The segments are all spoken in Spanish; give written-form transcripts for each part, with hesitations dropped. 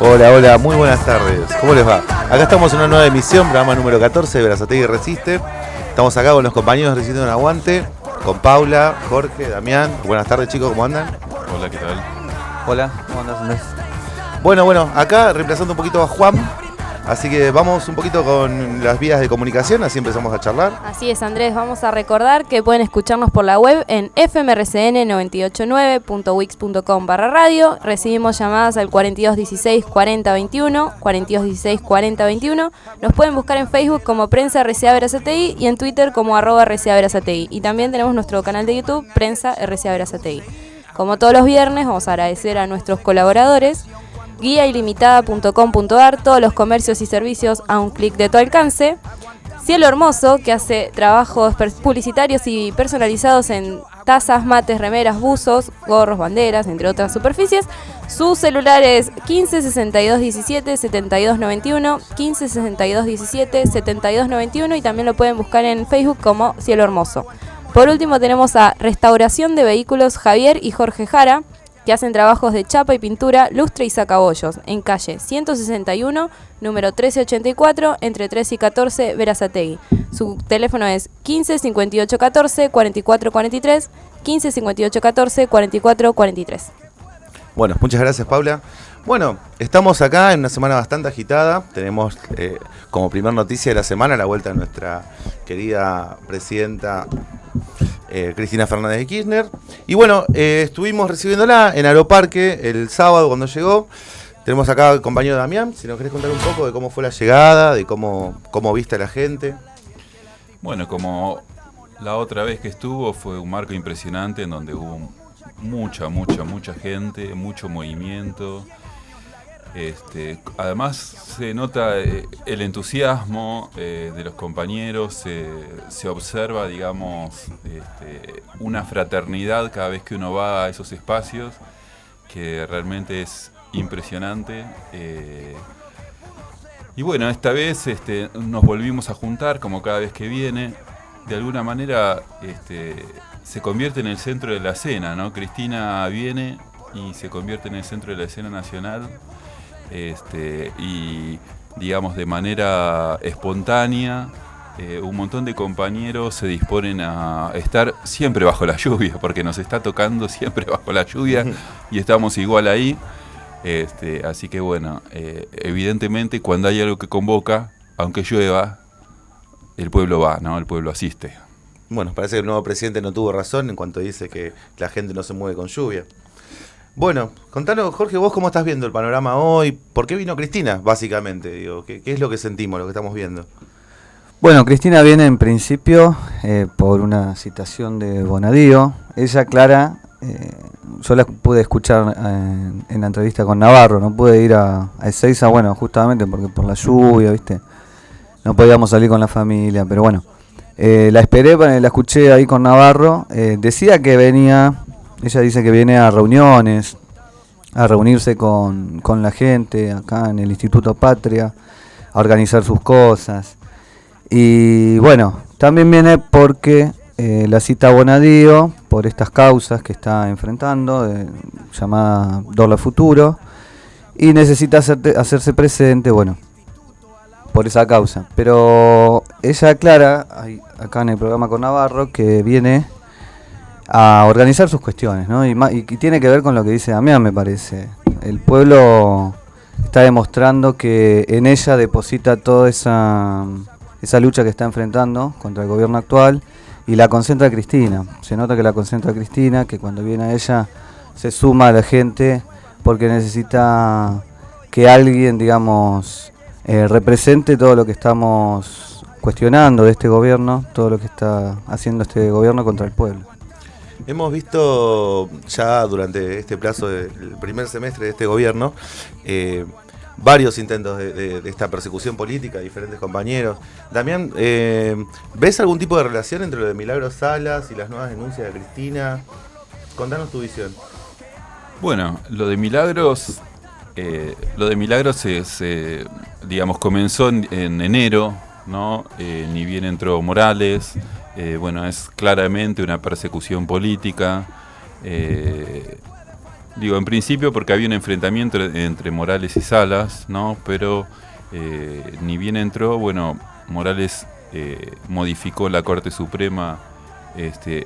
Hola, hola, muy buenas tardes. ¿Cómo les va? Acá estamos en una nueva emisión, programa número 14 de Berazategui Resiste. Estamos acá con los compañeros de Resistiendo un Aguante, con Paula, Jorge, Damián. Buenas tardes, chicos, ¿cómo andan? Hola, ¿qué tal? Hola, ¿cómo andás, Andrés? Bueno, acá reemplazando un poquito a Juan. Así que vamos un poquito con las vías de comunicación, así empezamos a charlar. Así es, Andrés, vamos a recordar que pueden escucharnos por la web en fmrcn989.wix.com/radio. Recibimos llamadas al 4216 4021, 4216 4021. Nos pueden buscar en Facebook como Prensa RCA Berazategui y en Twitter como @RCA Berazategui. Y también tenemos nuestro canal de YouTube, Prensa RCA Berazategui. Como todos los viernes, vamos a agradecer a nuestros colaboradores. Guiailimitada.com.ar, todos los comercios y servicios a un clic de tu alcance. Cielo Hermoso, que hace trabajos publicitarios y personalizados en tazas, mates, remeras, buzos, gorros, banderas, entre otras superficies. Su celular es 15 62 17 72 91, 15 62 17 72 91 y también lo pueden buscar en Facebook como Cielo Hermoso. Por último tenemos a Restauración de Vehículos Javier y Jorge Jara, que hacen trabajos de chapa y pintura, lustre y sacabollos, en calle 161, número 1384, entre 3 y 14, Berazategui. Su teléfono es 15 58 14 44 43, 15 58 14 44 43. Bueno, muchas gracias, Paula. Bueno, estamos acá en una semana bastante agitada. Tenemos como primer noticia de la semana la vuelta de nuestra querida presidenta Cristina Fernández de Kirchner. Y bueno, estuvimos recibiéndola en Aeroparque el sábado cuando llegó. Tenemos acá al compañero Damián, si nos querés contar un poco de cómo fue la llegada, de cómo viste a la gente. Bueno, como la otra vez que estuvo fue un marco impresionante en donde hubo mucha gente, mucho movimiento. Además se nota el entusiasmo de los compañeros, se observa, digamos, una fraternidad cada vez que uno va a esos espacios, que realmente es impresionante. Y bueno, esta vez nos volvimos a juntar, como cada vez que viene. De alguna manera se convierte en el centro de la escena, ¿no? Cristina viene y se convierte en el centro de la escena nacional. Y digamos de manera espontánea un montón de compañeros se disponen a estar siempre bajo la lluvia, porque nos está tocando siempre bajo la lluvia y estamos igual ahí. Así que bueno, evidentemente cuando hay algo que convoca, aunque llueva, el pueblo va, ¿no? El pueblo asiste. Bueno, parece que el nuevo presidente no tuvo razón en cuanto dice que la gente no se mueve con lluvia. Bueno, contanos, Jorge, vos cómo estás viendo el panorama hoy. ¿Por qué vino Cristina, básicamente? Digo, ¿qué es lo que sentimos, lo que estamos viendo? Bueno, Cristina viene en principio por una citación de Bonadío. Ella aclara, yo la pude escuchar en la entrevista con Navarro, no pude ir a Ezeiza, bueno, justamente porque por la lluvia, ¿viste? No podíamos salir con la familia, pero bueno. La esperé, la escuché ahí con Navarro. Decía que venía... Ella dice que viene a reuniones, a reunirse con la gente acá en el Instituto Patria, a organizar sus cosas. Y bueno, también viene porque la cita a Bonadío, por estas causas que está enfrentando, llamada Doble Futuro, y necesita hacerse presente, bueno, por esa causa. Pero ella aclara, acá en el programa con Navarro, que viene a organizar sus cuestiones, ¿no? Y tiene que ver con lo que dice Damián, me parece. El pueblo está demostrando que en ella deposita toda esa lucha que está enfrentando contra el gobierno actual y la concentra Cristina. Se nota que la concentra Cristina, que cuando viene a ella se suma a la gente porque necesita que alguien, digamos, represente todo lo que estamos cuestionando de este gobierno, todo lo que está haciendo este gobierno contra el pueblo. Hemos visto ya durante este plazo del primer semestre de este gobierno varios intentos de esta persecución política de diferentes compañeros. Damián, ¿ves algún tipo de relación entre lo de Milagros Salas y las nuevas denuncias de Cristina? Contanos tu visión. Bueno, lo de Milagros digamos, comenzó en enero, ¿no? Ni bien entró Morales. Bueno, es claramente una persecución política. Digo, en principio porque había un enfrentamiento entre Morales y Salas, ¿no? Pero ni bien entró, bueno, Morales modificó la Corte Suprema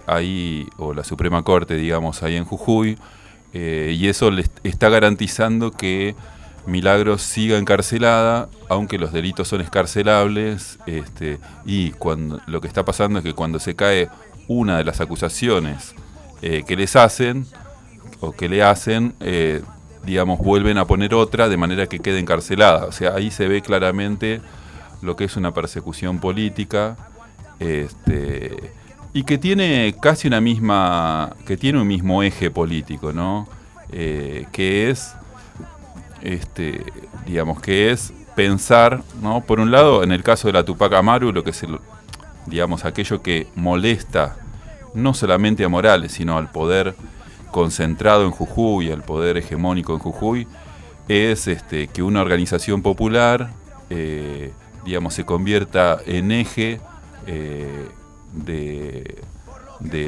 ahí, o la Suprema Corte, digamos, ahí en Jujuy, y eso le está garantizando que Milagros siga encarcelada, aunque los delitos son escarcelables, y lo que está pasando es que cuando se cae una de las acusaciones que les hacen, o que le hacen, digamos, vuelven a poner otra de manera que quede encarcelada. O sea, ahí se ve claramente lo que es una persecución política, y que tiene casi que tiene un mismo eje político, ¿no? Que es, digamos, que es pensar, ¿no? Por un lado, en el caso de la Tupac Amaru, lo que es digamos, aquello que molesta no solamente a Morales, sino al poder concentrado en Jujuy, al poder hegemónico en Jujuy, es que una organización popular, digamos, se convierta en eje de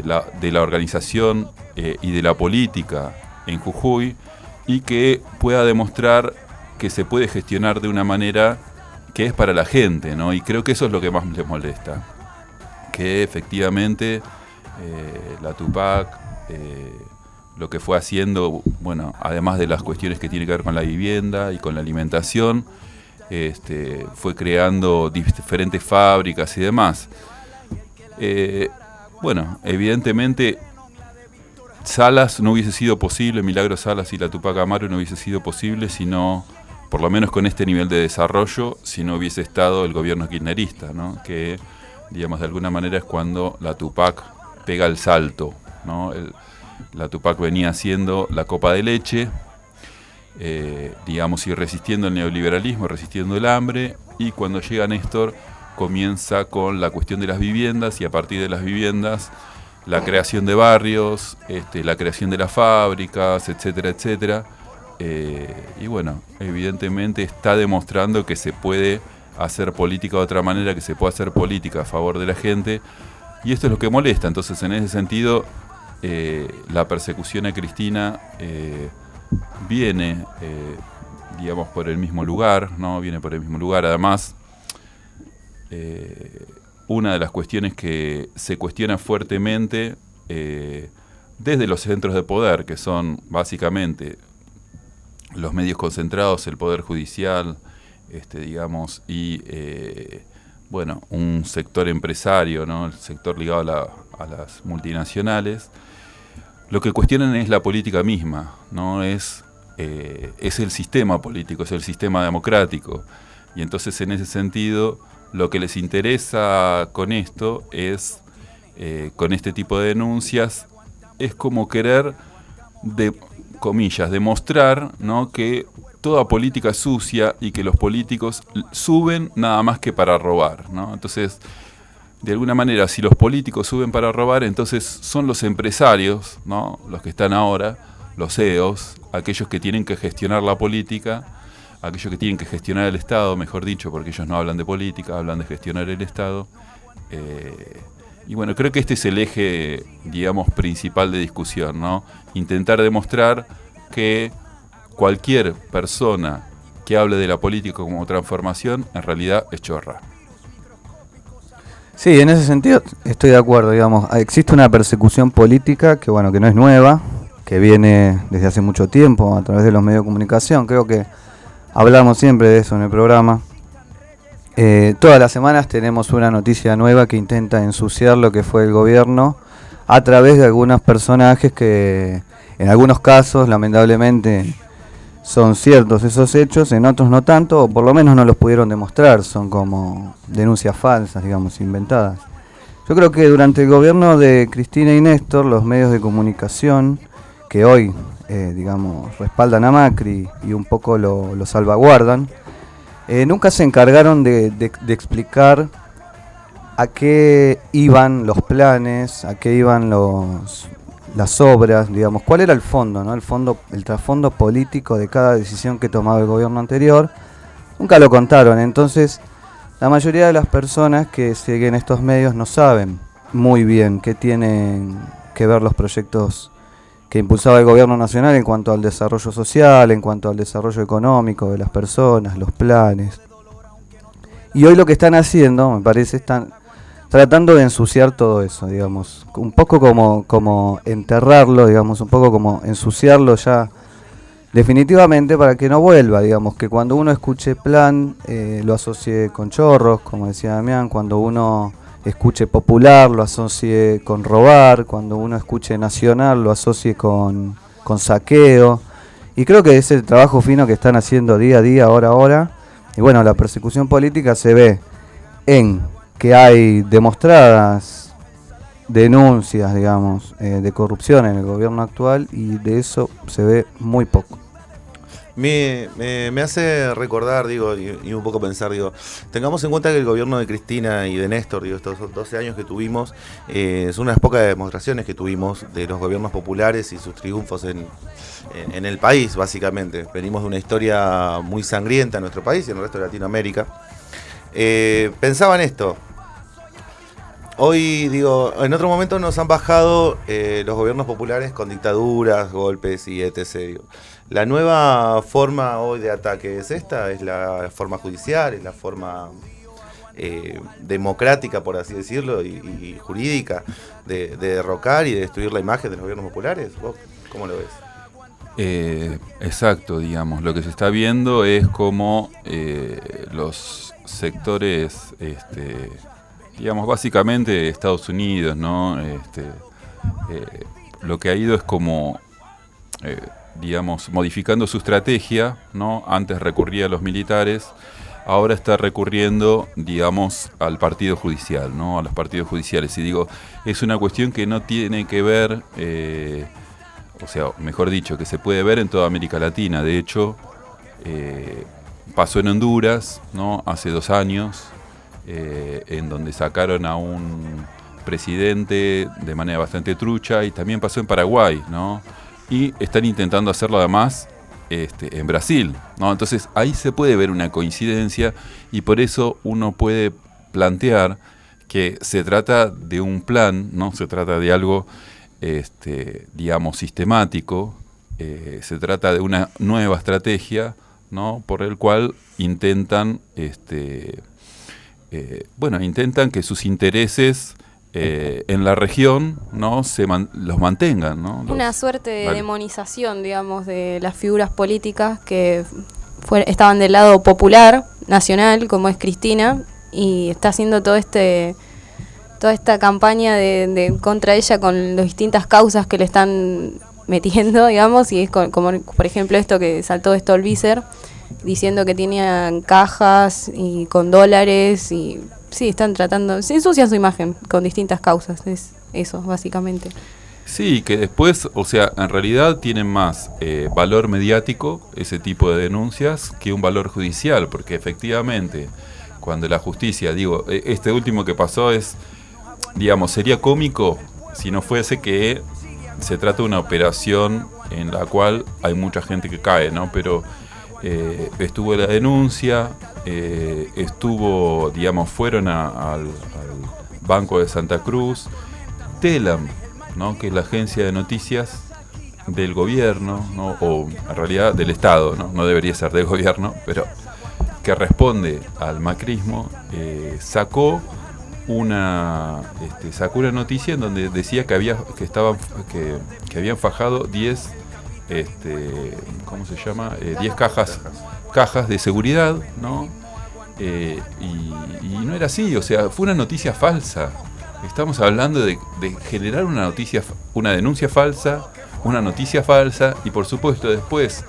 la organización y de la política en Jujuy, y que pueda demostrar que se puede gestionar de una manera que es para la gente, ¿no? Y creo que eso es lo que más les molesta, que efectivamente la Tupac, lo que fue haciendo, bueno, además de las cuestiones que tienen que ver con la vivienda y con la alimentación, fue creando diferentes fábricas y demás. Bueno, evidentemente Salas no hubiese sido posible, Milagros Salas y la Tupac Amaru no hubiese sido posible, sino, por lo menos con este nivel de desarrollo, si no hubiese estado el gobierno kirchnerista, ¿no? Que, digamos, de alguna manera es cuando la Tupac pega el salto, ¿no? La Tupac venía haciendo la copa de leche, digamos, y resistiendo el neoliberalismo, resistiendo el hambre, y cuando llega Néstor comienza con la cuestión de las viviendas, y a partir de las viviendas la creación de barrios, la creación de las fábricas, etcétera, etcétera. Y bueno, evidentemente está demostrando que se puede hacer política de otra manera, que se puede hacer política a favor de la gente, y esto es lo que molesta. Entonces, en ese sentido, la persecución a Cristina viene, digamos, por el mismo lugar, ¿no? Viene por el mismo lugar. Además, una de las cuestiones que se cuestiona fuertemente desde los centros de poder, que son básicamente los medios concentrados, el Poder Judicial, digamos, y bueno, un sector empresario, ¿no? El sector ligado a las multinacionales, lo que cuestionan es la política misma, ¿no? Es el sistema político, es el sistema democrático, y entonces en ese sentido lo que les interesa con esto es, con este tipo de denuncias, es como querer, comillas, demostrar, ¿no? Que toda política es sucia y que los políticos suben nada más que para robar, ¿no? Entonces, de alguna manera, si los políticos suben para robar, entonces son los empresarios, ¿no? Los que están ahora, los CEOs, aquellos que tienen que gestionar la política, aquellos que tienen que gestionar el Estado, mejor dicho, porque ellos no hablan de política, hablan de gestionar el Estado. Y bueno, creo que este es el eje, digamos, principal de discusión, ¿no? Intentar demostrar que cualquier persona que hable de la política como transformación, en realidad es chorra. Sí, en ese sentido estoy de acuerdo, digamos. Existe una persecución política que, bueno, que no es nueva, que viene desde hace mucho tiempo a través de los medios de comunicación. Creo que hablamos siempre de eso en el programa. Todas las semanas tenemos una noticia nueva que intenta ensuciar lo que fue el gobierno a través de algunos personajes que, en algunos casos, lamentablemente, son ciertos esos hechos, en otros no tanto, o por lo menos no los pudieron demostrar, son como denuncias falsas, digamos, inventadas. Yo creo que durante el gobierno de Cristina y Néstor, los medios de comunicación, que hoy, digamos, respaldan a Macri y un poco lo salvaguardan, nunca se encargaron de explicar a qué iban los planes, a qué iban las obras, digamos, cuál era el fondo, ¿no? El trasfondo político de cada decisión que tomaba el gobierno anterior. Nunca lo contaron, entonces la mayoría de las personas que siguen estos medios no saben muy bien qué tienen que ver los proyectos que impulsaba el gobierno nacional en cuanto al desarrollo social, en cuanto al desarrollo económico de las personas, los planes. Y hoy lo que están haciendo, me parece, están tratando de ensuciar todo eso, digamos, un poco como enterrarlo, digamos, un poco como ensuciarlo ya definitivamente para que no vuelva, digamos, que cuando uno escuche plan lo asocie con chorros, como decía Damián, cuando uno escuche popular lo asocie con robar, cuando uno escuche nacional lo asocie con saqueo, y creo que es el trabajo fino que están haciendo día a día, hora a hora, y bueno, la persecución política se ve en que hay demostradas denuncias, digamos, de corrupción en el gobierno actual, y de eso se ve muy poco. Me hace recordar, digo, y un poco pensar, digo, tengamos en cuenta que el gobierno de Cristina y de Néstor, digo, estos 12 años que tuvimos, son unas pocas demostraciones que tuvimos de los gobiernos populares y sus triunfos en el país, básicamente. Venimos de una historia muy sangrienta en nuestro país y en el resto de Latinoamérica. Pensaba en esto. Hoy, digo, en otro momento nos han bajado los gobiernos populares con dictaduras, golpes y etc. Digo. La nueva forma hoy de ataque es esta, es la forma judicial, es la forma democrática, por así decirlo, y jurídica de derrocar y de destruir la imagen de los gobiernos populares. ¿Vos cómo lo ves? Exacto, digamos, lo que se está viendo es como los sectores, digamos, básicamente Estados Unidos, ¿no? Lo que ha ido es como, digamos, modificando su estrategia, ¿no? Antes recurría a los militares, ahora está recurriendo, digamos, al partido judicial, ¿no? A los partidos judiciales. Y digo, es una cuestión que no tiene que ver, o sea, mejor dicho, que se puede ver en toda América Latina. De hecho, pasó en Honduras, ¿no? Hace 2 años, en donde sacaron a un presidente de manera bastante trucha, y también pasó en Paraguay, ¿no? Y están intentando hacerlo además en Brasil, ¿no? Entonces ahí se puede ver una coincidencia, y por eso uno puede plantear que se trata de un plan, ¿no? Se trata de algo, digamos, sistemático, se trata de una nueva estrategia, ¿no? Por el cual intentan, intentan que sus intereses en la región, ¿no? Los mantengan, ¿no? Una suerte de demonización, digamos, de las figuras políticas que estaban del lado popular, nacional, como es Cristina, y está haciendo toda esta campaña de contra ella con las distintas causas que le están metiendo, digamos, y es como por ejemplo esto que saltó de Stolbizer, diciendo que tenían cajas y con dólares, y sí, están tratando, se ensucian su imagen con distintas causas, es eso, básicamente. Sí, que después, o sea, en realidad tienen más valor mediático ese tipo de denuncias que un valor judicial, porque efectivamente, cuando la justicia, digo, este último que pasó es, digamos, sería cómico si no fuese que se trata de una operación en la cual hay mucha gente que cae, ¿no? Pero estuvo la denuncia, digamos, fueron al Banco de Santa Cruz, Telam, ¿no? Que es la agencia de noticias del gobierno, ¿no? O en realidad del Estado, ¿no? No debería ser del gobierno, pero que responde al macrismo, sacó una noticia en donde decía que habían fajado 10 ¿cómo se llama? 10 cajas de seguridad, ¿no? Y no era así, o sea, fue una noticia falsa. Estamos hablando de generar una denuncia falsa, una noticia falsa, y por supuesto después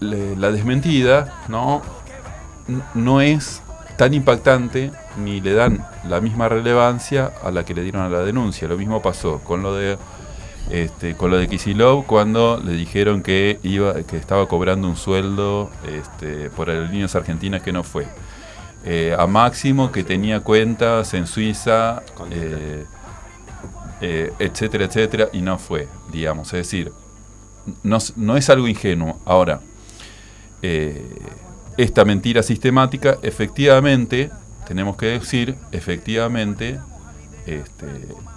la desmentida, no es tan impactante ni le dan la misma relevancia a la que le dieron a la denuncia. Lo mismo pasó con lo de Kicillof, cuando le dijeron que estaba cobrando un sueldo por Aerolíneas Argentinas, que no fue. A Máximo, que tenía cuentas en Suiza, etcétera, etcétera, y no fue, digamos. Es decir, no es algo ingenuo. Ahora, esta mentira sistemática, efectivamente, tenemos que decir, efectivamente,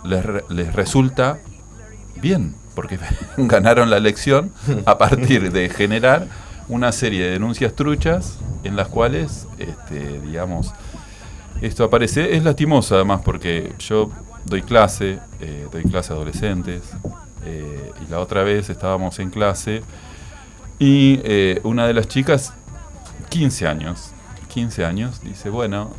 les resulta bien. porque ganaron la elección a partir de generar una serie de denuncias truchas en las cuales, digamos, esto aparece. Es lastimoso además porque yo doy clase a adolescentes, y la otra vez estábamos en clase y una de las chicas, 15 años, dice, bueno,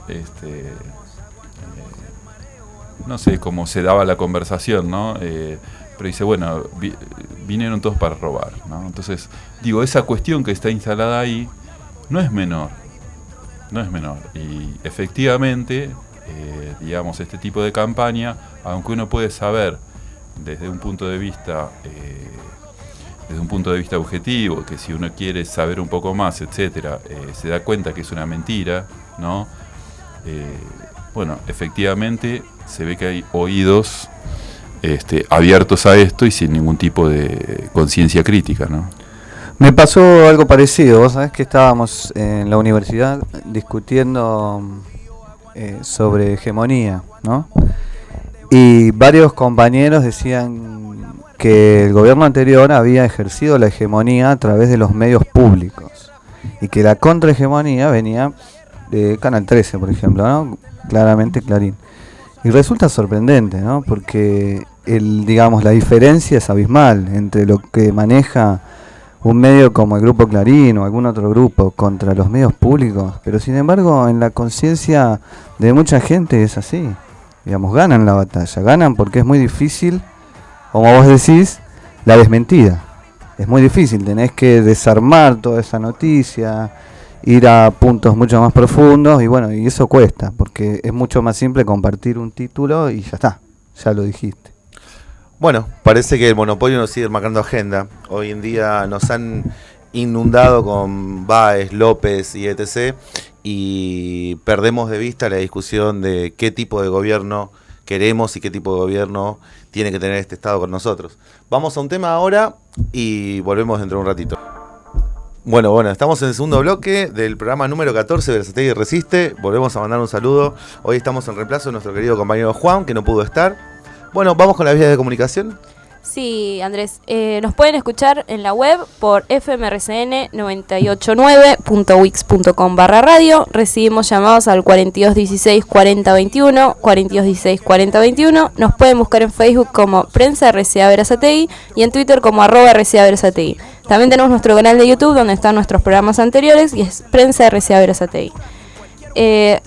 no sé cómo se daba la conversación, ¿no? Pero dice, bueno, vinieron todos para robar, ¿no? Entonces, digo, esa cuestión que está instalada ahí no es menor. Y efectivamente, digamos, este tipo de campaña, aunque uno puede saber desde un punto de vista objetivo, que si uno quiere saber un poco más, etcétera, se da cuenta que es una mentira, ¿no? Bueno, efectivamente se ve que hay oídos abiertos a esto y sin ningún tipo de conciencia crítica, ¿no? Me pasó algo parecido. Vos sabés que estábamos en la universidad discutiendo sobre hegemonía, ¿no? Y varios compañeros decían que el gobierno anterior había ejercido la hegemonía a través de los medios públicos y que la contrahegemonía venía de Canal 13, por ejemplo, ¿no? Claramente Clarín. Y resulta sorprendente, ¿no? Porque digamos, la diferencia es abismal entre lo que maneja un medio como el Grupo Clarín o algún otro grupo contra los medios públicos, pero sin embargo en la conciencia de mucha gente es así. Digamos, ganan la batalla, ganan porque es muy difícil, como vos decís, la desmentida. Es muy difícil, tenés que desarmar toda esa noticia, ir a puntos mucho más profundos y bueno, y eso cuesta, porque es mucho más simple compartir un título y ya está, ya lo dijiste. Bueno, parece que el monopolio nos sigue marcando agenda. Hoy en día nos han inundado con Báez, López y etc. Y perdemos de vista la discusión de qué tipo de gobierno queremos y qué tipo de gobierno tiene que tener este Estado con nosotros. Vamos a un tema ahora y volvemos dentro de un ratito. Bueno, estamos en el segundo bloque del programa número 14 de Berazategui Resiste. Volvemos a mandar un saludo. Hoy estamos en reemplazo de nuestro querido compañero Juan, que no pudo estar. Bueno, ¿vamos con las vías de comunicación? Sí, Andrés. Nos pueden escuchar en la web por fmrcn989.wix.com/radio. Recibimos llamados al 4216 4021, 4216 4021. Nos pueden buscar en Facebook como Prensa RCA Berazategui y en Twitter como @RCA Berazategui. También tenemos nuestro canal de YouTube donde están nuestros programas anteriores y es Prensa RCA Berazategui.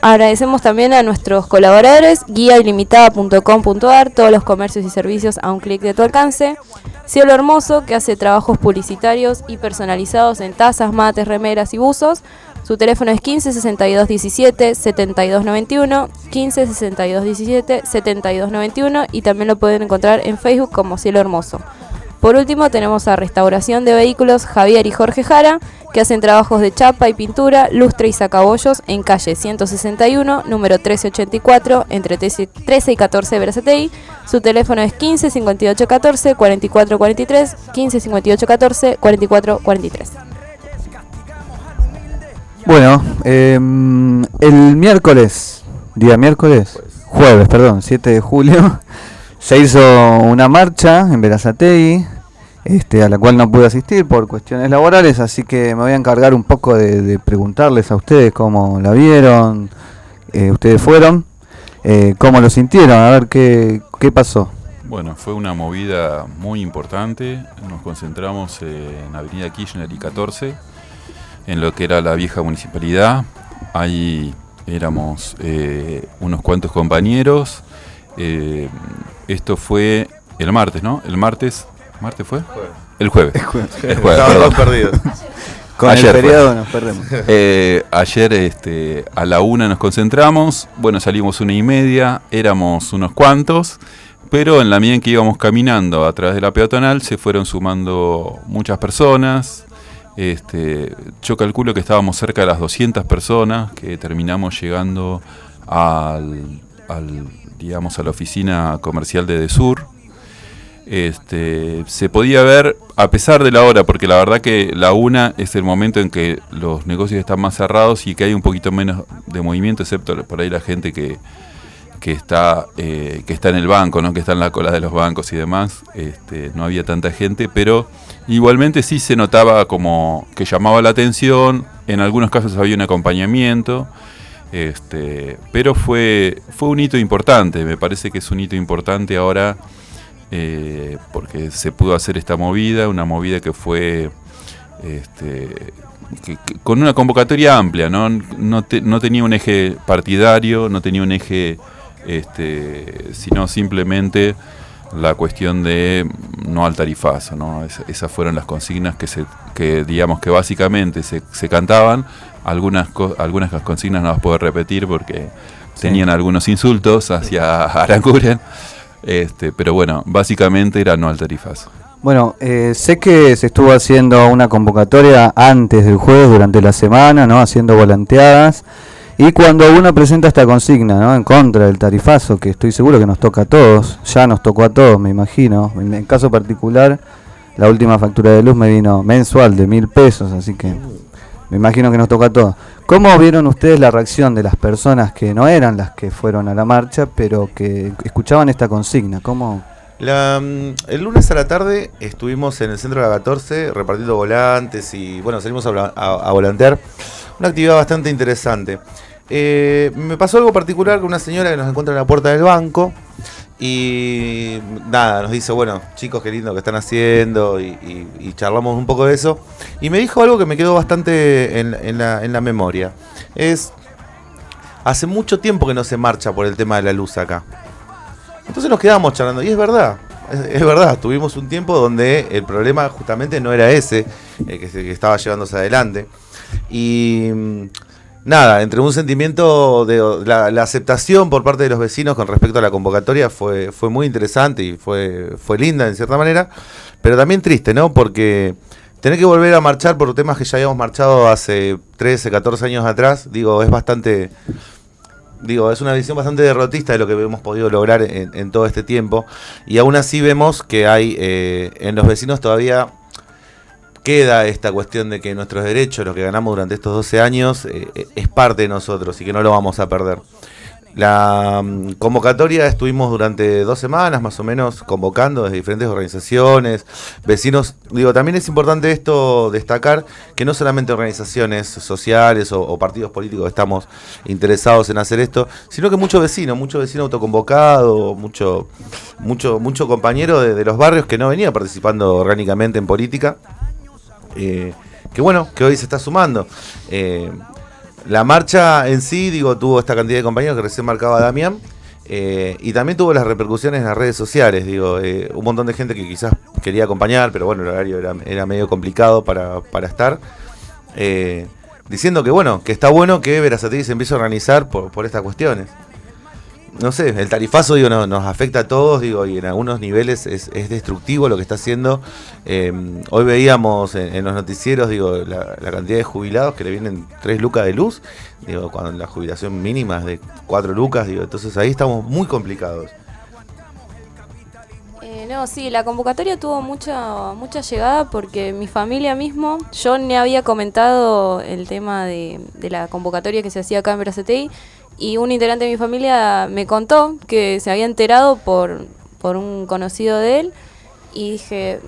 Agradecemos también a nuestros colaboradores, guiailimitada.com.ar, todos los comercios y servicios a un clic de tu alcance. Cielo Hermoso, que hace trabajos publicitarios y personalizados en tazas, mates, remeras y buzos. Su teléfono es 15 62 17 72 91, 15 62 17 72 91 y también lo pueden encontrar en Facebook como Cielo Hermoso. Por último tenemos a Restauración de Vehículos Javier y Jorge Jara, que hacen trabajos de chapa y pintura, lustre y sacabollos en calle 161, número 1384, entre 13 y 14 de Berazategui. Su teléfono es 15 58 14 44 43, 15 58 14 44 43. Bueno, el jueves, 7 de julio, se hizo una marcha en Berazategui, a la cual no pude asistir por cuestiones laborales, así que me voy a encargar un poco de preguntarles a ustedes cómo la vieron, ustedes fueron, cómo lo sintieron, a ver qué pasó. Bueno, fue una movida muy importante, nos concentramos en Avenida Kirchner y 14, en lo que era la vieja municipalidad. Ahí éramos unos cuantos compañeros. Esto fue el martes, ¿no? ¿Martes fue? El jueves. Estaban todos perdidos. Con ayer el feriado nos perdemos. Ayer a la 1 nos concentramos. Bueno, salimos 1:30, éramos unos cuantos. Pero en la medida en que íbamos caminando a través de la peatonal se fueron sumando muchas personas. Yo calculo que estábamos cerca de las 200 personas, que terminamos llegando a la oficina comercial de Edesur. Se podía ver, a pesar de la hora, porque la verdad que la 1 es el momento en que los negocios están más cerrados y que hay un poquito menos de movimiento, excepto por ahí la gente que que está en el banco, ¿no? Que está en la cola de los bancos y demás. No había tanta gente, pero igualmente sí se notaba como que llamaba la atención. En algunos casos había un acompañamiento, pero fue un hito importante. Me parece que es un hito importante ahora, porque se pudo hacer esta movida, una movida que fue con una convocatoria amplia, no tenía un eje partidario, no tenía un eje, sino simplemente la cuestión de no al tarifazo, ¿no? Esas fueron las consignas que digamos que básicamente se cantaban. Algunas las consignas no las puedo repetir porque tenían algunos insultos hacia Aranguren, pero bueno, básicamente era no al tarifazo. Bueno, sé que se estuvo haciendo una convocatoria antes del jueves, durante la semana, ¿no? Haciendo volanteadas. Y cuando uno presenta esta consigna, ¿no? En contra del tarifazo, que estoy seguro que nos toca a todos, ya nos tocó a todos, me imagino. En el caso particular, la última factura de luz me vino mensual de 1.000 pesos, así que me imagino que nos toca a todos. ¿Cómo vieron ustedes la reacción de las personas que no eran las que fueron a la marcha, pero que escuchaban esta consigna? ¿Cómo...? El lunes a la tarde estuvimos en el centro de la 14 repartiendo volantes y bueno, salimos a volantear. Una actividad bastante interesante. Me pasó algo particular con una señora que nos encuentra en la puerta del banco y nada, nos dice, bueno, chicos, qué lindo que están haciendo y charlamos un poco de eso. Y me dijo algo que me quedó bastante en la memoria. Hace mucho tiempo que no se marcha por el tema de la luz acá. Entonces nos quedamos charlando, y es verdad, tuvimos un tiempo donde el problema justamente no era ese, que estaba llevándose adelante, y nada, entre un sentimiento de la aceptación por parte de los vecinos con respecto a la convocatoria fue muy interesante y fue linda en cierta manera, pero también triste, ¿no? Porque tener que volver a marchar por temas que ya habíamos marchado hace 13, 14 años atrás, es una visión bastante derrotista de lo que hemos podido lograr en todo este tiempo. Y aún así vemos que hay en los vecinos todavía queda esta cuestión de que nuestros derechos, lo que ganamos durante estos 12 años, es parte de nosotros y que no lo vamos a perder. La convocatoria estuvimos durante 2 semanas más o menos convocando desde diferentes organizaciones, vecinos. También es importante esto destacar que no solamente organizaciones sociales o partidos políticos estamos interesados en hacer esto, sino que mucho vecino autoconvocado, mucho compañero de los barrios que no venía participando orgánicamente en política, que hoy se está sumando. La marcha en sí, tuvo esta cantidad de compañeros que recién marcaba Damián, y también tuvo las repercusiones en las redes sociales, un montón de gente que quizás quería acompañar, pero bueno, el horario era medio complicado para estar, diciendo que está bueno que Berazategui se empiece a organizar por estas cuestiones. No sé, el tarifazo nos afecta a todos, y en algunos niveles es destructivo lo que está haciendo. Hoy veíamos en los noticieros, la cantidad de jubilados que le vienen 3 lucas de luz, cuando la jubilación mínima es de 4 lucas, entonces ahí estamos muy complicados. Sí, la convocatoria tuvo mucha llegada porque mi familia mismo, yo ni había comentado el tema de la convocatoria que se hacía acá en Berazategui. Y un integrante de mi familia me contó que se había enterado por un conocido de él y dije,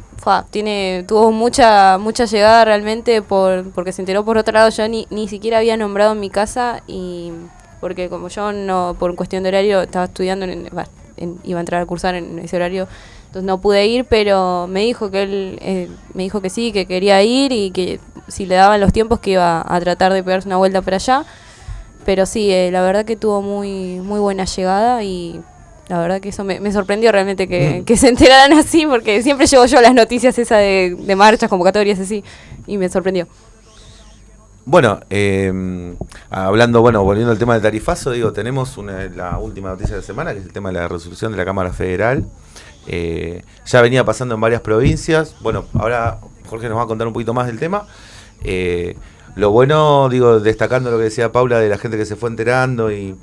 tuvo mucha llegada realmente porque se enteró por otro lado. Yo ni siquiera había nombrado en mi casa, y porque como yo no, por cuestión de horario, estaba estudiando, iba a entrar a cursar en ese horario, entonces no pude ir, pero me dijo que él me dijo que sí, que quería ir y que si le daban los tiempos que iba a tratar de pegarse una vuelta para allá. Pero sí, la verdad que tuvo muy buena llegada, y la verdad que eso me sorprendió realmente que se enteraran así, porque siempre llevo yo las noticias esas de marchas, convocatorias así, y me sorprendió. Bueno, volviendo al tema del tarifazo, tenemos la última noticia de la semana, que es el tema de la resolución de la Cámara Federal. Ya venía pasando en varias provincias. Bueno, ahora Jorge nos va a contar un poquito más del tema. Lo bueno, destacando lo que decía Paula de la gente que se fue enterando, y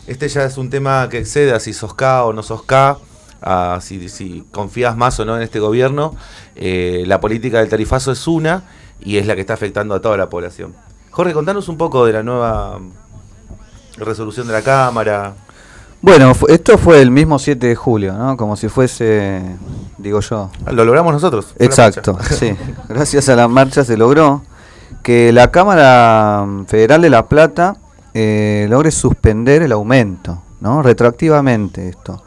ya es un tema que excede a si sos K o no sos K, a si confías más o no en este gobierno. La política del tarifazo es una, y es la que está afectando a toda la población. Jorge, contanos un poco de la nueva resolución de la Cámara. Bueno, esto fue el mismo 7 de julio, ¿no? Como si fuese, digo yo. Lo logramos nosotros. Fue la Exacto, marcha. sí. Gracias a la marcha se logró que la Cámara Federal de La Plata logre suspender el aumento, ¿no? Retroactivamente esto.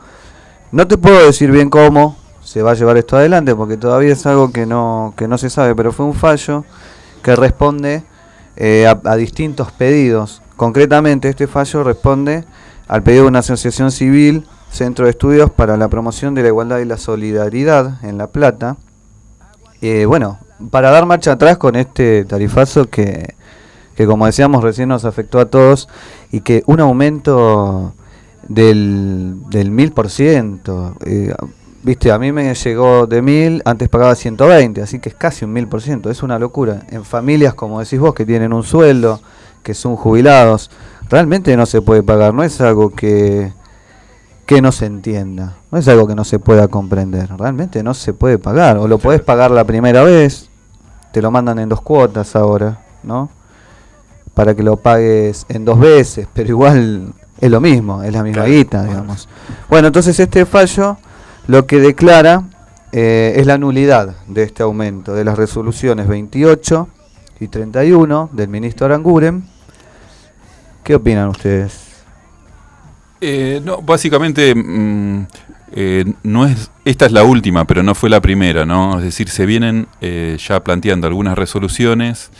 No te puedo decir bien cómo se va a llevar esto adelante porque todavía es algo que no se sabe, pero fue un fallo que responde a distintos pedidos. Concretamente, este fallo responde al pedido de una asociación civil, Centro de Estudios para la Promoción de la Igualdad y la Solidaridad en La Plata. Bueno, para dar marcha atrás con este tarifazo que como decíamos recién nos afectó a todos y que un aumento del 1000%, viste, a mí me llegó de 1000, antes pagaba 120, así que es casi un 1000%, es una locura. En familias, como decís vos, que tienen un sueldo, que son jubilados, realmente no se puede pagar, no es algo que no se entienda, no es algo que no se pueda comprender, realmente no se puede pagar, o lo podés pagar la primera vez, te lo mandan en 2 cuotas ahora, ¿no? Para que lo pagues en 2 veces, pero igual es lo mismo, es la misma guita, digamos. Bueno, entonces este fallo lo que declara es la nulidad de este aumento de las resoluciones 28 y 31 del ministro Aranguren. ¿Qué opinan ustedes? No, básicamente no es, esta es la última, pero no fue la primera, ¿no? Es decir, se vienen ya planteando algunas resoluciones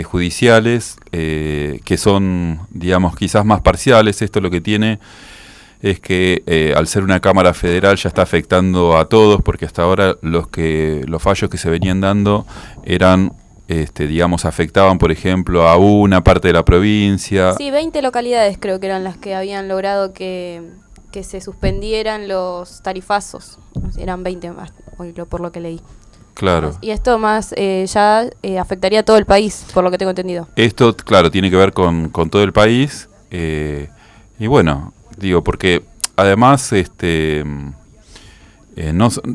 judiciales que son, digamos, quizás más parciales. Esto lo que tiene es que al ser una Cámara Federal ya está afectando a todos, porque hasta ahora los fallos que se venían dando eran, digamos, afectaban, por ejemplo, a una parte de la provincia. Sí, 20 localidades creo que eran las que habían logrado que se suspendieran los tarifazos. Eran 20 más, por lo que leí. Claro. Y esto más ya afectaría a todo el país, por lo que tengo entendido. Esto, claro, tiene que ver con todo el país. Y bueno, digo, porque además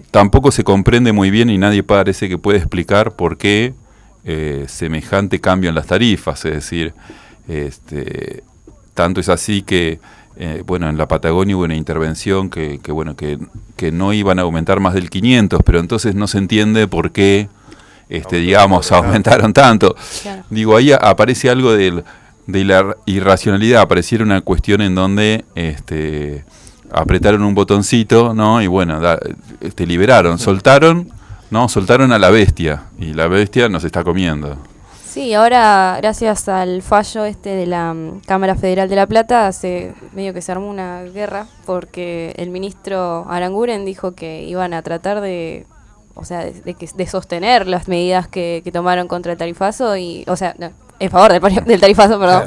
tampoco se comprende muy bien y nadie parece que puede explicar por qué semejante cambio en las tarifas. Es decir, tanto es así que bueno, en la Patagonia hubo una intervención que no iban a aumentar más del 500, pero entonces no se entiende por qué digamos, aumentaron tanto. Claro. Digo, ahí aparece algo de la irracionalidad, apareciera una cuestión en donde apretaron un botoncito, ¿no? Y bueno, liberaron, soltaron a la bestia, y la bestia nos está comiendo. Sí, ahora gracias al fallo de la Cámara Federal de La Plata, medio que se armó una guerra, porque el ministro Aranguren dijo que iban a tratar de sostener las medidas que tomaron contra el tarifazo, y, o sea, no, en favor del tarifazo, perdón.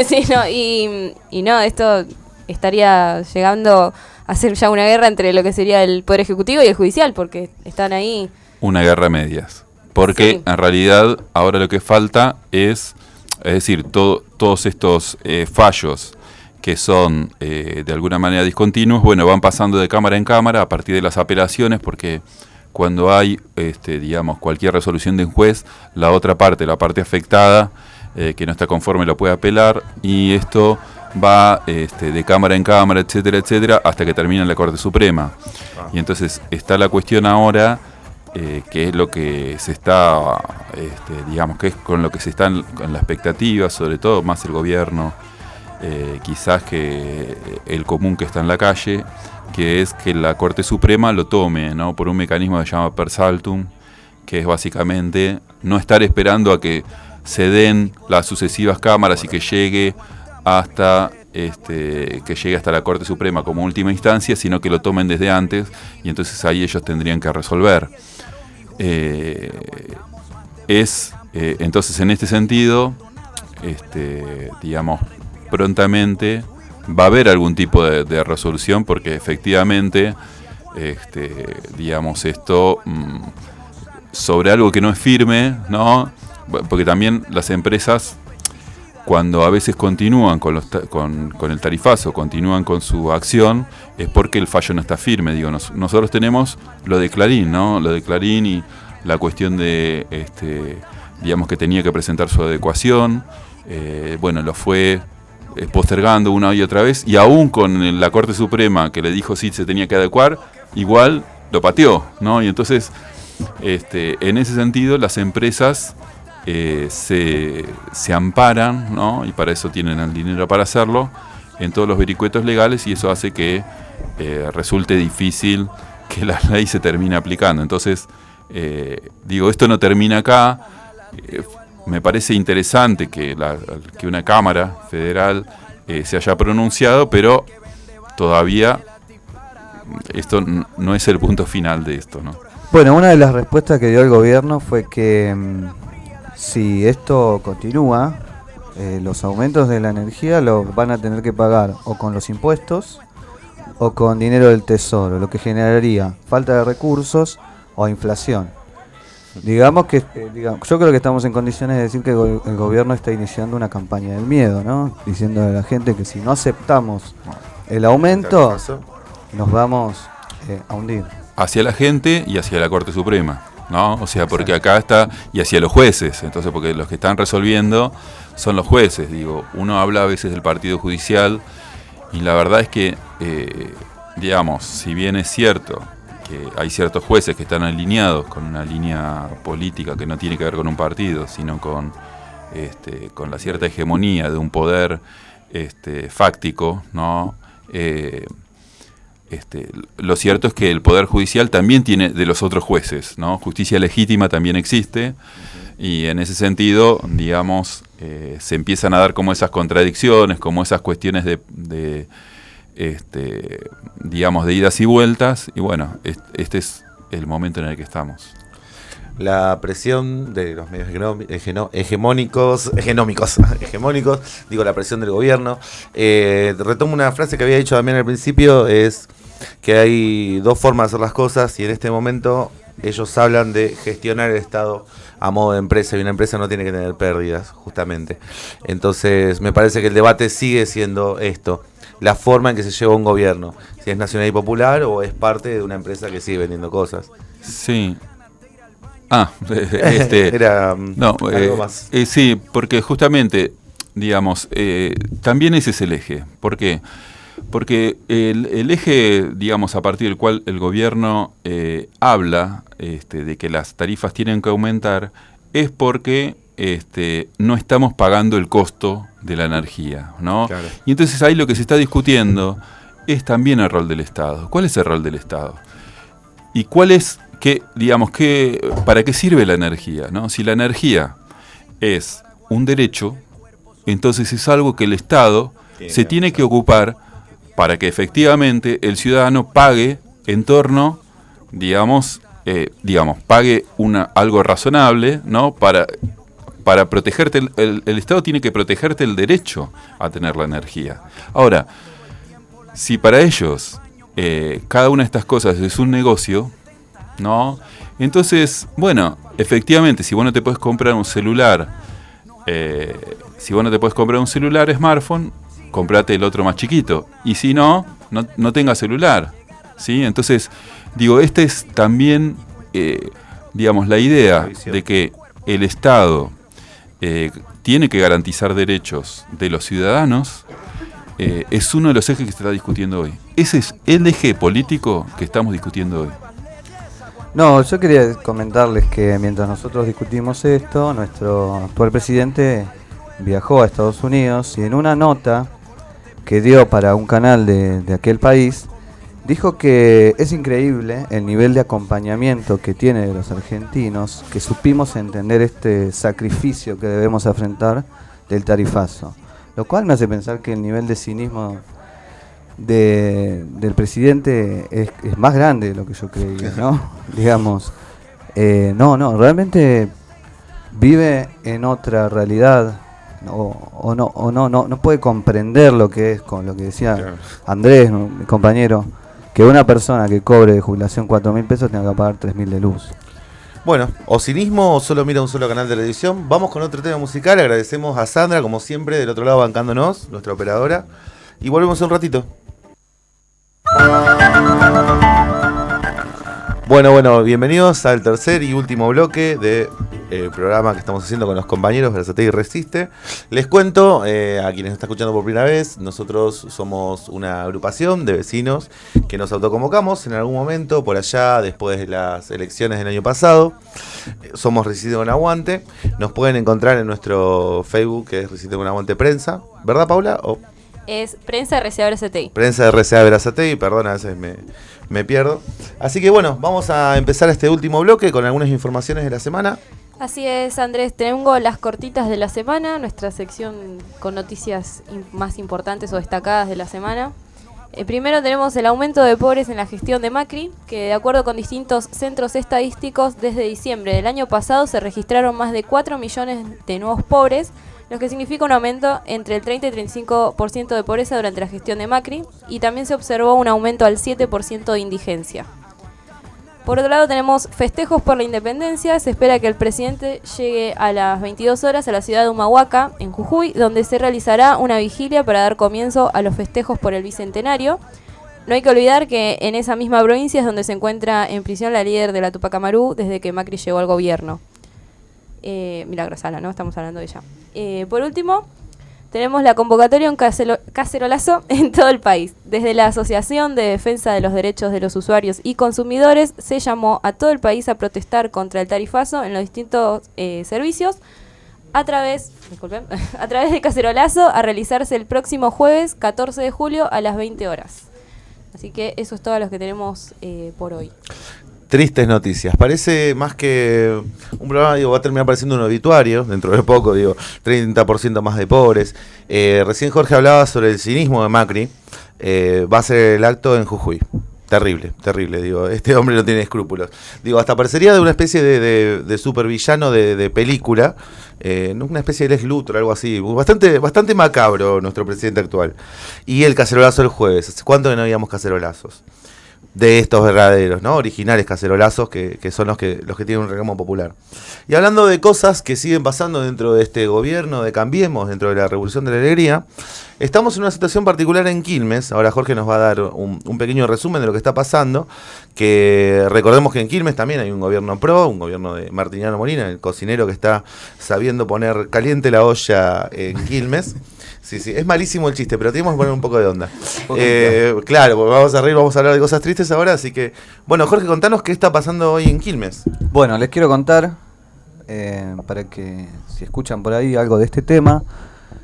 Sí, no, y no, esto estaría llegando a ser ya una guerra entre lo que sería el Poder Ejecutivo y el Judicial, porque están ahí. Una guerra a medias. Porque sí, en realidad ahora lo que falta es decir, todos estos fallos que son de alguna manera discontinuos, bueno, van pasando de cámara en cámara a partir de las apelaciones, porque cuando hay, digamos, cualquier resolución de un juez, la otra parte, la parte afectada, que no está conforme, lo puede apelar, y esto va de cámara en cámara, etcétera, etcétera, hasta que termina en la Corte Suprema. Y entonces está la cuestión ahora, que es lo que se está, digamos, que es con lo que se está en la expectativa, sobre todo más el gobierno, quizás que el común que está en la calle, que es que la Corte Suprema lo tome, ¿no? Por un mecanismo que se llama per saltum, que es básicamente no estar esperando a que se den las sucesivas cámaras y que llegue hasta la Corte Suprema como última instancia, sino que lo tomen desde antes, y entonces ahí ellos tendrían que resolver. Entonces en este sentido, digamos, prontamente va a haber algún tipo de resolución, porque efectivamente, digamos, esto sobre algo que no es firme, ¿no? Porque también las empresas, cuando a veces continúan con el tarifazo, continúan con su acción, es porque el fallo no está firme. Digo, nosotros tenemos lo de Clarín, ¿no? Lo de Clarín y la cuestión de, digamos, que tenía que presentar su adecuación. Bueno, lo fue postergando una y otra vez, y aún con la Corte Suprema que le dijo sí se tenía que adecuar, igual lo pateó, ¿no? Y entonces, en ese sentido, las empresas se amparan, ¿no? Y para eso tienen el dinero para hacerlo, en todos los vericuetos legales, y eso hace que resulte difícil que la ley se termine aplicando. Entonces, esto no termina acá. Me parece interesante que una Cámara Federal se haya pronunciado, pero todavía esto no es el punto final de esto, ¿no? Bueno, una de las respuestas que dio el gobierno fue que si esto continúa, los aumentos de la energía los van a tener que pagar o con los impuestos o con dinero del Tesoro, lo que generaría falta de recursos o inflación. Digamos que yo creo que estamos en condiciones de decir que el gobierno está iniciando una campaña del miedo, ¿no? Diciendo a la gente que si no aceptamos el aumento, nos vamos a hundir. Hacia la gente y hacia la Corte Suprema, ¿no? O sea, porque acá está, y hacia los jueces, entonces porque los que están resolviendo son los jueces. Digo, uno habla a veces del partido judicial y la verdad es que, si bien es cierto que hay ciertos jueces que están alineados con una línea política que no tiene que ver con un partido, sino con la cierta hegemonía de un poder fáctico, ¿no? Lo cierto es que el Poder Judicial también tiene de los otros jueces, ¿no? Justicia legítima también existe, y en ese sentido, se empiezan a dar como esas contradicciones, como esas cuestiones de idas y vueltas, y bueno, este es el momento en el que estamos. La presión de los medios hegemónicos, la presión del gobierno. Retomo una frase que había dicho también al principio, es que hay dos formas de hacer las cosas, y en este momento ellos hablan de gestionar el Estado a modo de empresa, y una empresa no tiene que tener pérdidas, justamente. Entonces, me parece que el debate sigue siendo esto: la forma en que se lleva un gobierno, si es nacional y popular o es parte de una empresa que sigue vendiendo cosas. Sí. Era algo más. Sí, porque justamente, también ese es el eje. ¿Por qué? Porque el eje, a partir del cual el gobierno habla de que las tarifas tienen que aumentar, es porque no estamos pagando el costo de la energía, ¿no? Claro. Y entonces ahí lo que se está discutiendo es también el rol del Estado. ¿Cuál es el rol del Estado? ¿Y cuál es, para qué sirve la energía, ¿no? Si la energía es un derecho, entonces es algo que el Estado se tiene que ocupar para que efectivamente el ciudadano pague en torno, pague algo razonable, ¿no? Para protegerte, el Estado tiene que protegerte el derecho a tener la energía. Ahora, si para ellos cada una de estas cosas es un negocio, ¿no? Entonces, bueno, efectivamente, si vos no te puedes comprar un celular, smartphone, comprate el otro más chiquito. Y si no tengas celular, ¿sí? Entonces, es también, la idea de que el Estado tiene que garantizar derechos de los ciudadanos, es uno de los ejes que se está discutiendo hoy. Ese es el eje político que estamos discutiendo hoy. No, yo quería comentarles que mientras nosotros discutimos esto, nuestro actual presidente viajó a Estados Unidos y en una nota que dio para un canal de aquel país, dijo que es increíble el nivel de acompañamiento que tiene de los argentinos, que supimos entender este sacrificio que debemos afrontar del tarifazo. Lo cual me hace pensar que el nivel de cinismo del presidente es más grande de lo que yo creía, ¿no? Realmente vive en otra realidad, no puede comprender lo que es, con lo que decía Andrés, mi compañero, que una persona que cobre de jubilación 4.000 pesos tenga que pagar 3.000 de luz. Bueno, o cinismo o solo mira un solo canal de televisión. Vamos con otro tema musical. Agradecemos a Sandra, como siempre, del otro lado bancándonos, nuestra operadora, y volvemos en un ratito. Bueno. Bueno, bienvenidos al tercer y último bloque del programa que estamos haciendo con los compañeros de Verazategui Resiste. Les cuento, a quienes están escuchando por primera vez, nosotros somos una agrupación de vecinos que nos autoconvocamos en algún momento, por allá, después de las elecciones del año pasado. Somos Resiste con Aguante. Nos pueden encontrar en nuestro Facebook, que es Resiste con Aguante Prensa. ¿Verdad, Paula? Es Prensa RCA Verazategui. Prensa RCA Verazategui, perdón, a veces me pierdo. Así que bueno, vamos a empezar este último bloque con algunas informaciones de la semana. Así es, Andrés, tengo las cortitas de la semana, nuestra sección con noticias más importantes o destacadas de la semana. Primero tenemos el aumento de pobres en la gestión de Macri, que de acuerdo con distintos centros estadísticos, desde diciembre del año pasado se registraron más de 4 millones de nuevos pobres, lo que significa un aumento entre el 30 y 35% de pobreza durante la gestión de Macri, y también se observó un aumento al 7% de indigencia. Por otro lado tenemos festejos por la independencia. Se espera que el presidente llegue a las 22 horas a la ciudad de Humahuaca, en Jujuy, donde se realizará una vigilia para dar comienzo a los festejos por el Bicentenario. No hay que olvidar que en esa misma provincia es donde se encuentra en prisión la líder de la Tupac Amaru desde que Macri llegó al gobierno. Milagro Sala, ¿no? Estamos hablando de ella. Por último, tenemos la convocatoria un cacerolazo en todo el país. Desde la Asociación de Defensa de los Derechos de los Usuarios y Consumidores se llamó a todo el país a protestar contra el tarifazo en los distintos servicios a través de cacerolazo, a realizarse el próximo jueves 14 de julio a las 20 horas. Así que eso es todo lo que tenemos por hoy. Tristes noticias. Parece más que un programa, va a terminar pareciendo un obituario, dentro de poco, 30% más de pobres. Recién Jorge hablaba sobre el cinismo de Macri. Va a ser el acto en Jujuy. Terrible, este hombre no tiene escrúpulos. Hasta parecería de una especie de supervillano de película, una especie de Lex Luthor, algo así. Bastante macabro nuestro presidente actual. Y el cacerolazo el jueves. ¿Hace cuánto que no habíamos cacerolazos? De estos verdaderos, ¿no? Originales cacerolazos que son los que tienen un reclamo popular. Y hablando de cosas que siguen pasando dentro de este gobierno de Cambiemos, dentro de la Revolución de la Alegría, estamos en una situación particular en Quilmes. Ahora Jorge nos va a dar un pequeño resumen de lo que está pasando, que recordemos que en Quilmes también hay un gobierno pro, un gobierno de Martiniano Molina, el cocinero que está sabiendo poner caliente la olla en Quilmes. Sí, es malísimo el chiste, pero tenemos que poner un poco de onda. Claro, porque vamos a reír, vamos a hablar de cosas tristes ahora, así que... Bueno, Jorge, contanos qué está pasando hoy en Quilmes. Bueno, les quiero contar, para que si escuchan por ahí algo de este tema,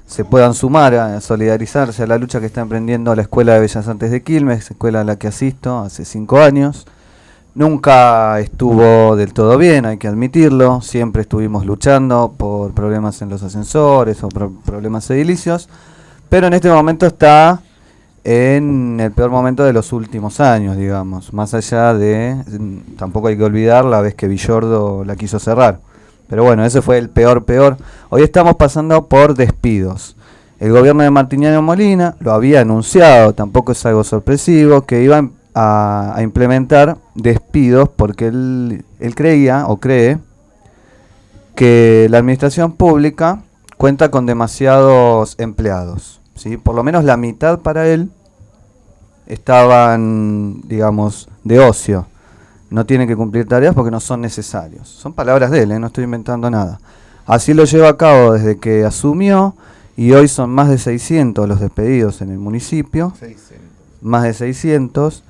se puedan sumar a solidarizarse a la lucha que está emprendiendo la Escuela de Bellas Artes de Quilmes, escuela a la que asisto hace 5 años. Nunca estuvo del todo bien, hay que admitirlo. Siempre estuvimos luchando por problemas en los ascensores o problemas edilicios. Pero en este momento está en el peor momento de los últimos años, digamos. Más allá de... Tampoco hay que olvidar la vez que Villordo la quiso cerrar. Pero bueno, ese fue el peor. Hoy estamos pasando por despidos. El gobierno de Martiniano Molina lo había anunciado, tampoco es algo sorpresivo, que iban a implementar despidos porque él creía o cree que la administración pública cuenta con demasiados empleados, ¿sí? Por lo menos la mitad para él estaban, digamos, de ocio. No tienen que cumplir tareas porque no son necesarios. Son palabras de él, no estoy inventando nada. Así lo lleva a cabo desde que asumió y hoy son más de 600 los despedidos en el municipio. 600. Más de 600.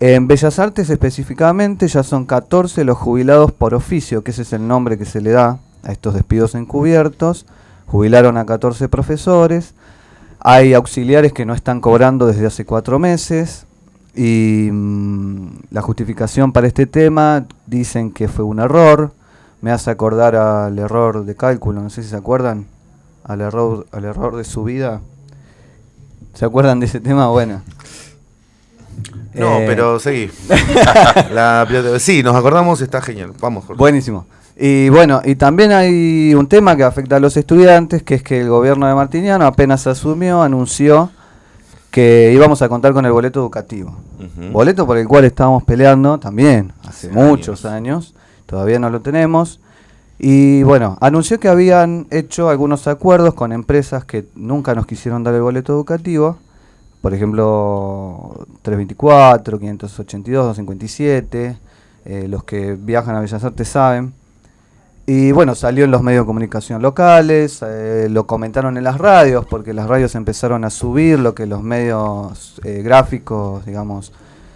En Bellas Artes específicamente ya son 14 los jubilados por oficio, que ese es el nombre que se le da a estos despidos encubiertos. Jubilaron a 14 profesores. Hay auxiliares que no están cobrando desde hace 4 meses. Y la justificación para este tema dicen que fue un error. Me hace acordar al error de cálculo, no sé si se acuerdan, al error de subida. ¿Se acuerdan de ese tema? Bueno. No, pero seguí. Sí, nos acordamos, está genial. Vamos, Jorge. Buenísimo. Y bueno, y también hay un tema que afecta a los estudiantes, que es que el gobierno de Martiniano apenas asumió, anunció que íbamos a contar con el boleto educativo. Boleto por el cual estábamos peleando también hace muchos años, todavía no lo tenemos. Y bueno, anunció que habían hecho algunos acuerdos con empresas que nunca nos quisieron dar el boleto educativo. Por ejemplo, 324, 582, 257, los que viajan a Bellas Artes saben. Y bueno, salió en los medios de comunicación locales, lo comentaron en las radios, porque las radios empezaron a subir lo que los medios gráficos, digamos,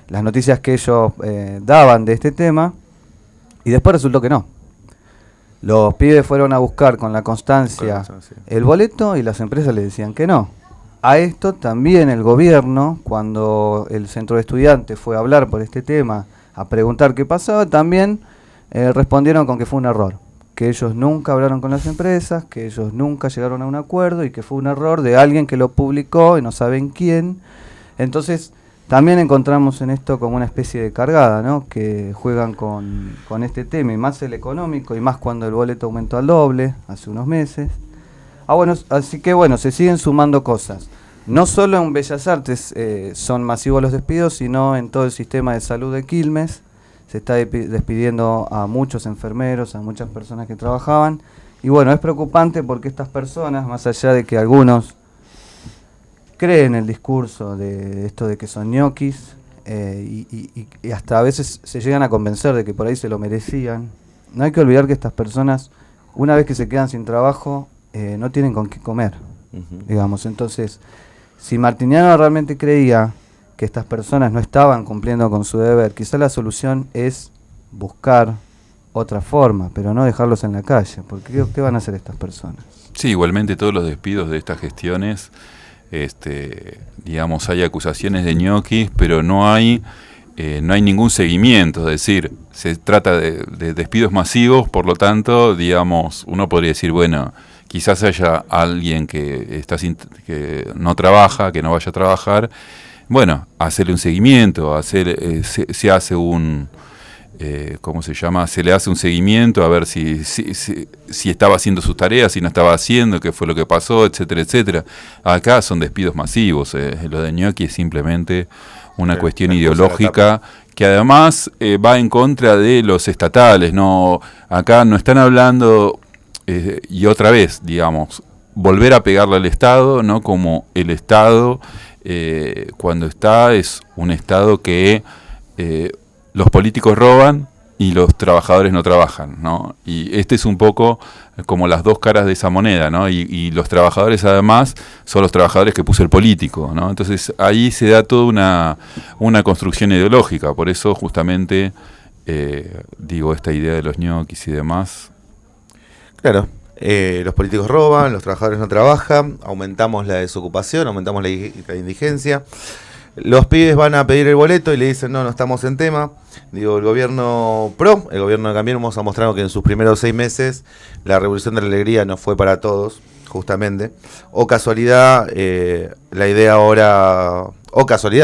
las noticias que ellos daban de este tema, y después resultó que no. Los pibes fueron a buscar con la constancia el boleto y las empresas le decían que no. A esto también el gobierno, cuando el centro de estudiantes fue a hablar por este tema, a preguntar qué pasaba, también respondieron con que fue un error. Que ellos nunca hablaron con las empresas, que ellos nunca llegaron a un acuerdo y que fue un error de alguien que lo publicó y no saben quién. Entonces, también encontramos en esto como una especie de cargada, ¿no? Que juegan con este tema, y más el económico, y más cuando el boleto aumentó al doble hace unos meses. Bueno, así que bueno, se siguen sumando cosas. No solo en Bellas Artes son masivos los despidos, sino en todo el sistema de salud de Quilmes. Se está despidiendo a muchos enfermeros, a muchas personas que trabajaban. Y bueno, es preocupante porque estas personas, más allá de que algunos creen el discurso de esto de que son ñoquis, y hasta a veces se llegan a convencer de que por ahí se lo merecían, no hay que olvidar que estas personas, una vez que se quedan sin trabajo, no tienen con qué comer, digamos. Entonces, si Martiniano realmente creía que estas personas no estaban cumpliendo con su deber, quizá la solución es buscar otra forma, pero no dejarlos en la calle, porque ¿qué van a hacer estas personas? Sí, igualmente todos los despidos de estas gestiones, digamos, hay acusaciones de ñoquis, pero no hay ningún seguimiento, es decir, se trata de despidos masivos, por lo tanto, digamos, uno podría decir, bueno, quizás haya alguien que no trabaja, que no vaya a trabajar. Bueno, hacerle un seguimiento, se hace un, ¿cómo se llama? Se le hace un seguimiento a ver si estaba haciendo sus tareas, si no estaba haciendo, qué fue lo que pasó, etcétera, etcétera. Acá son despidos masivos, lo de ñoqui es simplemente una cuestión ideológica que además va en contra de los estatales. No, acá no están hablando, y otra vez, digamos, volver a pegarle al Estado, ¿no? Como el Estado... cuando es un Estado que los políticos roban y los trabajadores no trabajan, ¿no? Y este es un poco como las dos caras de esa moneda, ¿no? Y los trabajadores además son los trabajadores que puso el político, ¿no? Entonces ahí se da toda una construcción ideológica, por eso justamente digo esta idea de los ñoquis y demás. Claro. Los políticos roban, los trabajadores no trabajan, aumentamos la desocupación, aumentamos la indigencia. Los pibes van a pedir el boleto y le dicen no estamos en tema. Digo, el gobierno el gobierno de Cambiemos ha mostrado que en sus primeros 6 meses la revolución de la alegría no fue para todos, justamente. O casualidad, la idea ahora,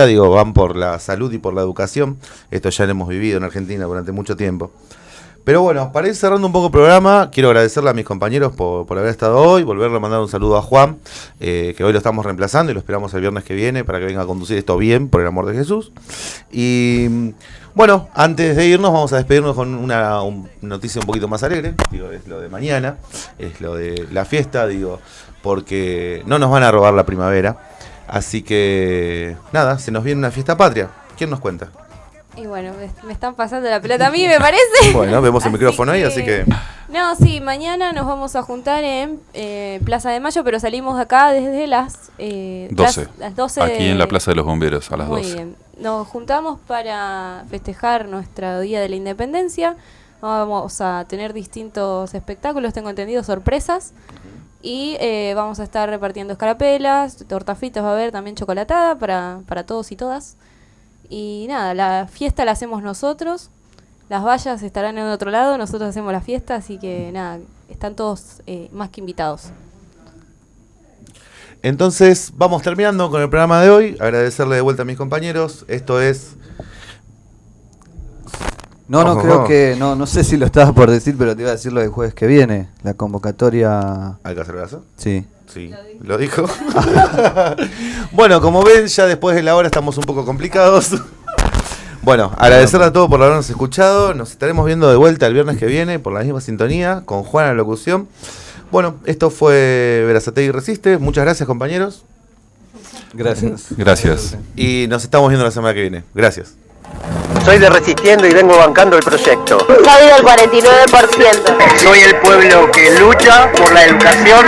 digo, van por la salud y por la educación. Esto ya lo hemos vivido en Argentina durante mucho tiempo. Pero bueno, para ir cerrando un poco el programa, quiero agradecerle a mis compañeros por haber estado hoy, volverle a mandar un saludo a Juan, que hoy lo estamos reemplazando y lo esperamos el viernes que viene para que venga a conducir esto bien, por el amor de Jesús. Y bueno, antes de irnos vamos a despedirnos con una noticia un poquito más alegre, digo, es lo de mañana, es lo de la fiesta, digo, porque no nos van a robar la primavera, así que nada, se nos viene una fiesta patria. ¿Quién nos cuenta? Y bueno, me están pasando la pelota a mí, me parece. Bueno, vemos el micrófono ahí, así que... No, sí, mañana nos vamos a juntar en Plaza de Mayo, pero salimos acá desde las 12. Las 12 aquí en la Plaza de los Bomberos, a las 12. Muy bien. Nos juntamos para festejar nuestro Día de la Independencia. Vamos a tener distintos espectáculos, tengo entendido, sorpresas. Y vamos a estar repartiendo escarapelas, tortas fritas, va a haber también chocolatada para todos y todas. Y nada, la fiesta la hacemos nosotros, las vallas estarán en otro lado, nosotros hacemos la fiesta, así que nada, están todos más que invitados. Entonces, vamos terminando con el programa de hoy, agradecerle de vuelta a mis compañeros, esto es... Creo que, no sé si lo estabas por decir, pero te iba a decir lo del jueves que viene, la convocatoria... ¿Alcázar Brazo? Sí. Sí, lo dijo. Bueno, como ven, ya después de la hora estamos un poco complicados. Bueno, agradecerle a todos por habernos escuchado. Nos estaremos viendo de vuelta el viernes que viene por la misma sintonía, con Juan en la locución. Bueno, esto fue Verazategui Resiste. Muchas gracias, compañeros. Gracias. Gracias. Y nos estamos viendo la semana que viene. Gracias. Soy de Resistiendo y vengo bancando el proyecto. Soy del 49%. Soy el pueblo que lucha por la educación,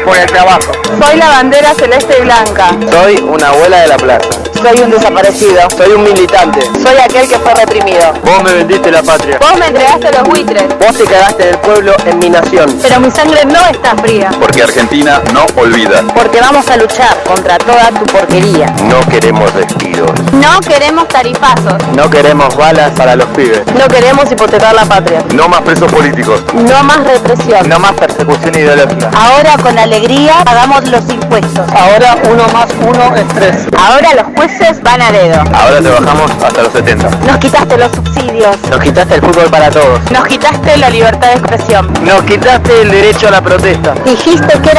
por el trabajo. Soy la bandera celeste y blanca. Soy una abuela de la plaza. Soy un desaparecido. Soy un militante. Soy aquel que fue reprimido. Vos me vendiste la patria. Vos me entregaste los buitres. Vos te cagaste del pueblo en mi nación. Pero mi sangre no está fría. Porque Argentina no olvida. Porque vamos a luchar contra toda tu porquería. No queremos despidos. No queremos tarifazos. No queremos balas para los pibes. No queremos hipotecar la patria. No más presos políticos. No más represión. No más persecución ideológica. Ahora con alegría pagamos los impuestos. Ahora 1 más 1 es 3. Ahora los jueces van a dedo. Ahora trabajamos hasta los 70. Nos quitaste los subsidios. Nos quitaste el fútbol para todos. Nos quitaste la libertad de expresión. Nos quitaste el derecho a la protesta. Dijiste que era